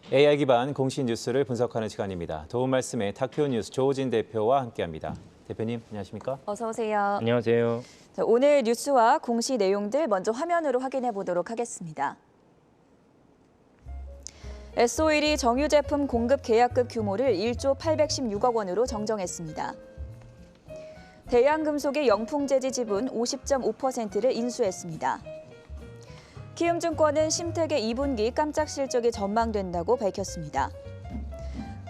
AI 기반 공식 뉴스를 분석하는 시간입니다. 도움 말씀에 다큐뉴스 조우진 대표와 함께합니다. 대표님, 안녕하십니까? 어서 오세요. 안녕하세요. 자, 오늘 뉴스와 공시 내용들 먼저 화면으로 확인해 보도록 하겠습니다. S-오일이 정유 제품 공급 계약급 규모를 1조 816억 원으로 정정했습니다. 대양금속의 영풍재지 지분 50.5%를 인수했습니다. 키움증권은 심택의 2분기 깜짝 실적이 전망된다고 밝혔습니다.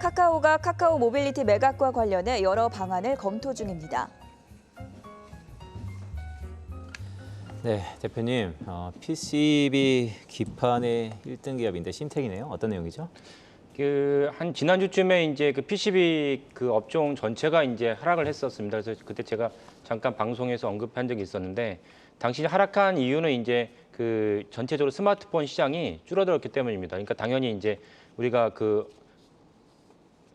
카카오가 카카오 모빌리티 매각과 관련해 여러 방안을 검토 중입니다. 네, 대표님, PCB 기판의 1등 기업인데 심택이네요. 어떤 내용이죠? 한 지난주쯤에 이제 그 PCB 그 업종 전체가 이제 하락을 했었습니다. 그래서 그때 제가 잠깐 방송에서 언급한 적이 있었는데 당시 하락한 이유는 이제 그 전체적으로 스마트폰 시장이 줄어들었기 때문입니다. 그러니까 당연히 이제 우리가 그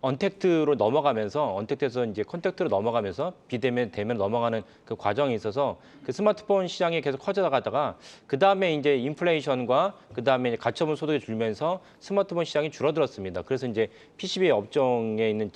언택트로 넘어가면서 언택트에서 이제 컨택트로 넘어가면서 비대면 대면 넘어가는 그 과정이 있어서 그 스마트폰 시장이 계속 커져가다가 그 다음에 이제 인플레이션과 그 다음에 가처분 소득이 줄면서 스마트폰 시장이 줄어들었습니다. 그래서 이제 PCB 업종에 있는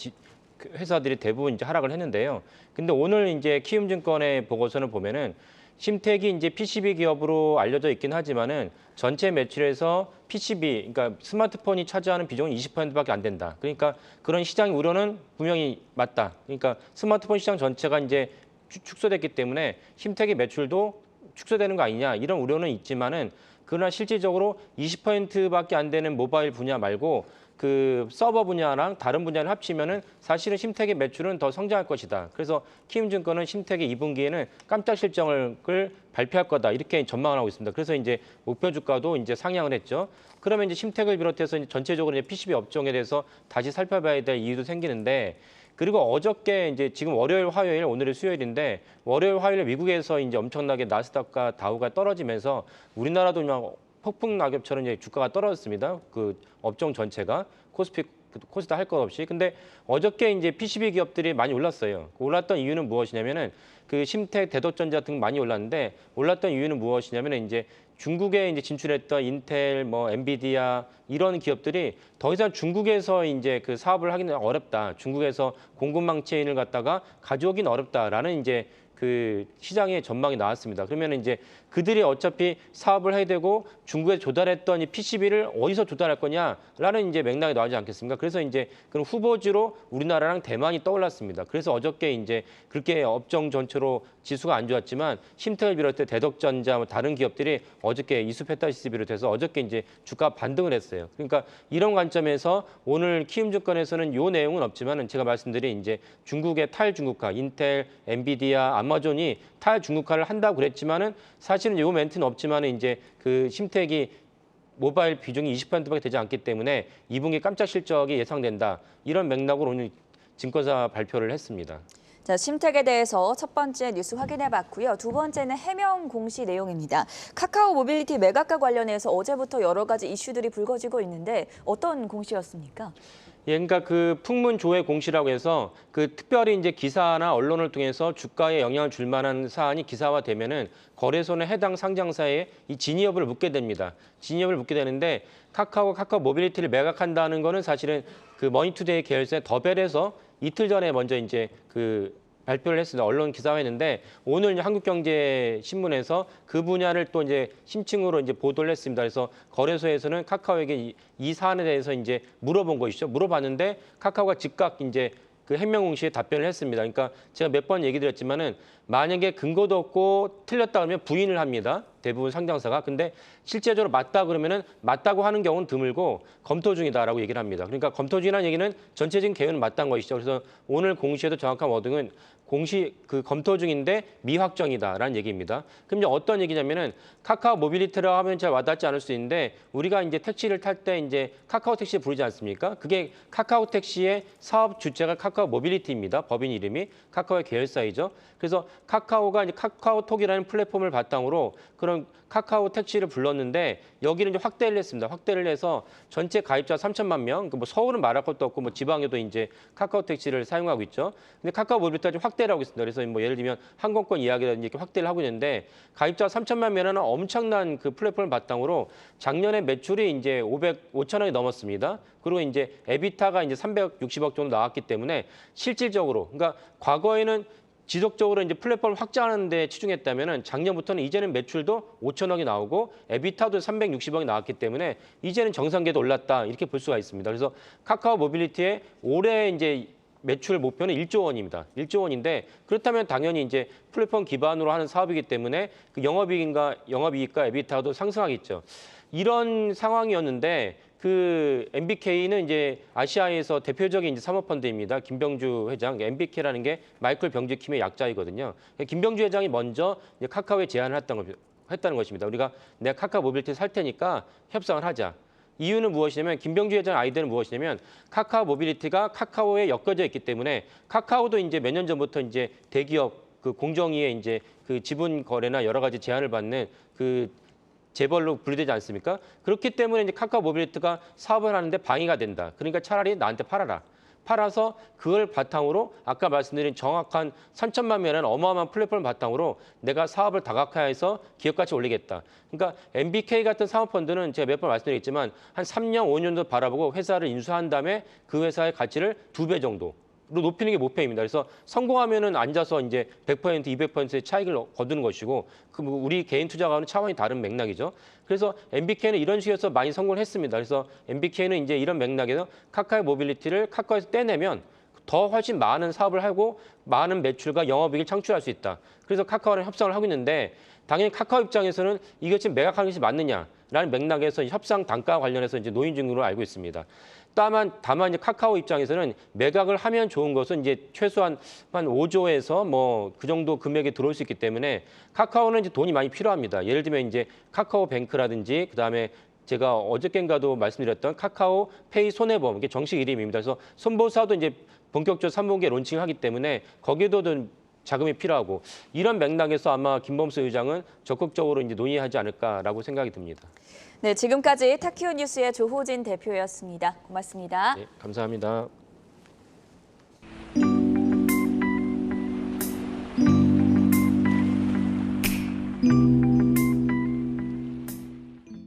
그 회사들이 대부분 이제 하락을 했는데요. 근데 오늘 이제 키움증권의 보고서를 보면은 심택이 이제 PCB 기업으로 알려져 있긴 하지만은 전체 매출에서 PCB, 그러니까 스마트폰이 차지하는 비중은 20%밖에 안 된다. 그러니까 그런 시장 우려는 분명히 맞다. 그러니까 스마트폰 시장 전체가 이제 축소됐기 때문에 심택의 매출도 축소되는 거 아니냐 이런 우려는 있지만은 그러나 실질적으로 20%밖에 안 되는 모바일 분야 말고 그 서버 분야랑 다른 분야를 합치면은 사실은 심택의 매출은 더 성장할 것이다. 그래서 키움증권은 심택의 2분기에는 깜짝 실적을 발표할 거다. 이렇게 전망을 하고 있습니다. 그래서 이제 목표 주가도 이제 상향을 했죠. 그러면 이제 심택을 비롯해서 이제 전체적으로 이제 PCB 업종에 대해서 다시 살펴봐야 될 이유도 생기는데 그리고 어저께 이제 지금 월요일, 화요일, 오늘이 수요일인데 월요일, 화요일에 미국에서 이제 엄청나게 나스닥과 다우가 떨어지면서 우리나라도 그냥 폭풍 낙엽처럼 이제 주가가 떨어졌습니다. 그 업종 전체가 코스닥 할 것 없이. 근데 어저께 이제 PCB 기업들이 많이 올랐어요. 올랐던 이유는 무엇이냐면은 그 심택, 대도전자 등 많이 올랐는데 올랐던 이유는 무엇이냐면은 이제 중국에 이제 진출했던 인텔, 뭐 엔비디아 이런 기업들이 더 이상 중국에서 이제 그 사업을 하기는 어렵다. 중국에서 공급망 체인을 갖다가 가져오긴 어렵다라는 이제 그 시장의 전망이 나왔습니다. 그러면 이제 그들이 어차피 사업을 해야 되고 중국에 조달했던 이 PCB를 어디서 조달할 거냐라는 이제 맥락이 나오지 않겠습니까? 그래서 이제 그런 후보지로 우리나라랑 대만이 떠올랐습니다. 그래서 어저께 이제 그렇게 업종 전체로 지수가 안 좋았지만 심택을 비롯해 대덕전자 뭐 다른 기업들이 어저께 이수페타시스 비롯해서 어저께 이제 주가 반등을 했어요. 그러니까 이런 관점에서 오늘 키움증권에서는 요 내용은 없지만은 제가 말씀드린 이제 중국의 탈중국화, 인텔, 엔비디아, 아마존이 탈중국화를 한다고 그랬지만은 사실은 요 멘트는 없지만은 이제 그 심택이 모바일 비중이 20%밖에 되지 않기 때문에 2분기 깜짝 실적이 예상된다. 이런 맥락으로 오늘 증권사 발표를 했습니다. 자, 심택에 대해서 첫 번째 뉴스 확인해 봤고요. 두 번째는 해명 공시 내용입니다. 카카오 모빌리티 매각과 관련해서 어제부터 여러 가지 이슈들이 불거지고 있는데 어떤 공시였습니까? 예, 그러니까 그 풍문조회 공시라고 해서 그 특별히 이제 기사나 언론을 통해서 주가에 영향을 줄 만한 사안이 기사화되면은 거래소는 해당 상장사에 이 진위 여부를 묻게 됩니다. 진위 여부를 묻게 되는데 카카오 모빌리티를 매각한다는 거는 사실은 그 머니투데이 계열사의 더벨에서 이틀 전에 먼저 이제 그 발표를 했습니다. 언론 기사화했는데 오늘 한국경제신문에서 그 분야를 또 이제 심층으로 이제 보도를 했습니다. 그래서 거래소에서는 카카오에게 이 사안에 대해서 이제 물어본 것이죠. 물어봤는데 카카오가 즉각 이제 그 해명 공시에 답변을 했습니다. 그러니까 제가 몇 번 얘기 드렸지만은 만약에 근거도 없고 틀렸다 그러면 부인을 합니다. 대부분 상장사가. 근데 실제적으로 맞다 그러면은 맞다고 하는 경우는 드물고 검토 중이다라고 얘기를 합니다. 그러니까 검토 중이라는 얘기는 전체적인 개요는 맞다는 것이죠. 그래서 오늘 공시에도 정확한 워딩은 공시 그 검토 중인데 미확정이다라는 얘기입니다. 그럼 이제 어떤 얘기냐면은 카카오 모빌리티라고 하면 잘 와닿지 않을 수 있는데 우리가 이제 택시를 탈 때 이제 카카오 택시 부르지 않습니까? 그게 카카오 택시의 사업 주체가 카카오 모빌리티입니다. 법인 이름이 카카오의 계열사이죠. 그래서 카카오가 이제 카카오톡이라는 플랫폼을 바탕으로 그런 카카오 택시를 불렀는데 여기는 이제 확대를 했습니다. 확대를 해서 전체 가입자 3천만 명, 뭐 서울은 말할 것도 없고 뭐 지방에도 이제 카카오 택시를 사용하고 있죠. 근데 카카오 모빌리티가 좀 확대를 하고 있습니다. 그래서 뭐 예를 들면 항공권 이야기라든지 이렇게 확대를 하고 있는데 가입자 3천만 명은 엄청난 그 플랫폼을 바탕으로 작년에 매출이 이제 5천억이 넘었습니다. 그리고 이제 에비타가 이제 360억 정도 나왔기 때문에 실질적으로 그러니까 과거에는 지속적으로 이제 플랫폼을 확장하는 데 치중했다면은 작년부터는 이제는 매출도 5천억이 나오고 에비타도 360억이 나왔기 때문에 이제는 정상궤도 올랐다 이렇게 볼 수가 있습니다. 그래서 카카오 모빌리티의 올해 이제 매출 목표는 1조 원입니다. 1조 원인데 그렇다면 당연히 이제 플랫폼 기반으로 하는 사업이기 때문에 그 영업이익과 에비타도 상승하겠죠. 이런 상황이었는데 그 MBK는 이제 아시아에서 대표적인 이제 사모펀드입니다. 김병주 회장, MBK라는 게 마이클 병주킴의 약자이거든요. 김병주 회장이 먼저 이제 카카오에 제안을 했다는 것입니다. 우리가 내가 카카오 모빌리티 살 테니까 협상을 하자. 이유는 무엇이냐면 김병주 회장 아이디어는 무엇이냐면 카카오 모빌리티가 카카오에 엮여져 있기 때문에 카카오도 이제 몇 년 전부터 이제 대기업 그 공정위에 이제 그 지분 거래나 여러 가지 제한을 받는 그 재벌로 분류되지 않습니까? 그렇기 때문에 이제 카카오 모빌리티가 사업을 하는데 방해가 된다. 그러니까 차라리 나한테 팔아라. 팔아서 그걸 바탕으로 아까 말씀드린 정확한 3천만 명이라는 어마어마한 플랫폼을 바탕으로 내가 사업을 다각화해서 기업 가치 올리겠다. 그러니까 MBK 같은 사모펀드는 제가 몇 번 말씀드렸지만 한 3년, 5년 정도 바라보고 회사를 인수한 다음에 그 회사의 가치를 2배 정도 로 높이는 게 목표입니다. 그래서 성공하면은 앉아서 이제 100%, 200%의 차익을 거두는 것이고 그 우리 개인 투자가와는 차원이 다른 맥락이죠. 그래서 MBK는 이런 식에서 많이 성공을 했습니다. 그래서 MBK는 이제 이런 맥락에서 카카오 모빌리티를 카카오에서 떼내면 더 훨씬 많은 사업을 하고 많은 매출과 영업이익을 창출할 수 있다. 그래서 카카오랑 협상을 하고 있는데 당연히 카카오 입장에서는 이것이 매각하는 것이 맞느냐라는 맥락에서 협상 단가 관련해서 이제 논의 중으로 알고 있습니다. 다만 이제 카카오 입장에서는 매각을 하면 좋은 것은 이제 최소한 한 5조에서 뭐 그 정도 금액이 들어올 수 있기 때문에 카카오는 이제 돈이 많이 필요합니다. 예를 들면 이제 카카오뱅크라든지 그다음에 제가 어저께인가도 말씀드렸던 카카오 페이 손해보험 이게 정식 이름입니다. 그래서 손보사도 이제 본격적으로 3분기에 론칭하기 때문에 거기에도 자금이 필요하고 이런 맥락에서 아마 김범수 의장은 적극적으로 이제 논의하지 않을까라고 생각이 듭니다. 네, 지금까지 타키오 뉴스의 조호진 대표였습니다. 고맙습니다. 네, 감사합니다.